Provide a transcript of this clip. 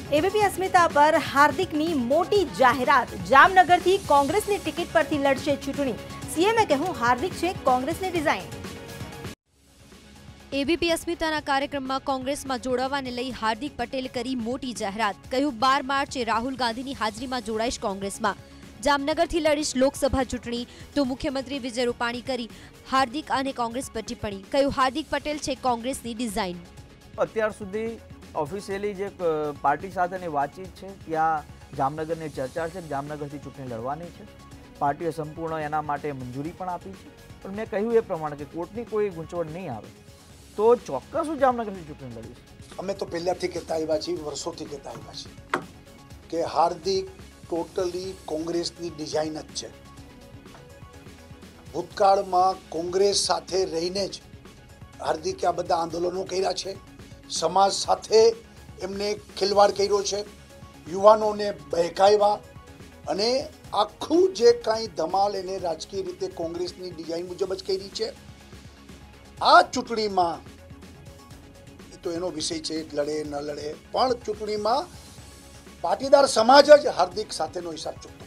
ABP अस्मिता पर हार्दिकनी मोटी जाहेरात। जामनगरथी कोंग्रेसनी टिकિટ પરથી લડશે ચૂંટણી। સીએમએ કહ્યું હાર્दिक છે કોંગ્રેસની ડિઝાઇન। एबीपी अस्मिताना कार्यक्रमમાં કોંગ્રેસમાં જોડાવાને લઈ હાર્દિક પટેલે કરી મોટી જાહેરાત। કહ્યું 12 માર્ચે રાહુલ ગાંધીની હાજરીમાં જોડાઈશ કોંગ્રેસમાં। જામનગરથી લડીશ લોકસભા ચૂંટણી તો મુખ્યમંત્રી વિજય રૂપાણી કરી હાર્દિક અને કોંગ્રેસ પર ટિપ્પણી। કહ્યું હાર્દિક પટેલ છે કોંગ્રેસની ડિઝાઇન। અત્યાર સુધી ઓફિશિયલી જે પાર્ટી સાથેની વાતચીત છે ત્યાં જામનગરની ચર્ચા છે, જામનગરથી ચૂંટણી લડવાની છે। પાર્ટીએ સંપૂર્ણ એના માટે મંજૂરી પણ આપી છે, પણ મેં કહ્યું એ પ્રમાણે કે કોર્ટની કોઈ ગૂંચવણ નહીં આવે તો ચોક્કસ હું જામનગરથી ચૂંટણી લડીશ। અમે તો પહેલાથી કહેતા આવ્યા છીએ, વર્ષોથી કહેતા આવ્યા છીએ કે હાર્દિક ટોટલી કોંગ્રેસની ડિઝાઇન જ છે। ભૂતકાળમાં કોંગ્રેસ સાથે રહીને જ હાર્દિકે આ બધા આંદોલનો કર્યા છે, સમાજ સાથે એમને ખિલવાડ કર્યો છે, યુવાનોને બહેકાવ્યા અને આખું જે કાંઈ ધમાલ એને રાજકીય રીતે કોંગ્રેસની ડિઝાઇન મુજબ જ કરી છે। આ ચૂંટણીમાં તો એનો વિષય છે લડે ન લડે, પણ ચૂંટણીમાં પાટીદાર સમાજ જ હાર્દિક સાથેનો હિસાબ ચૂકવે।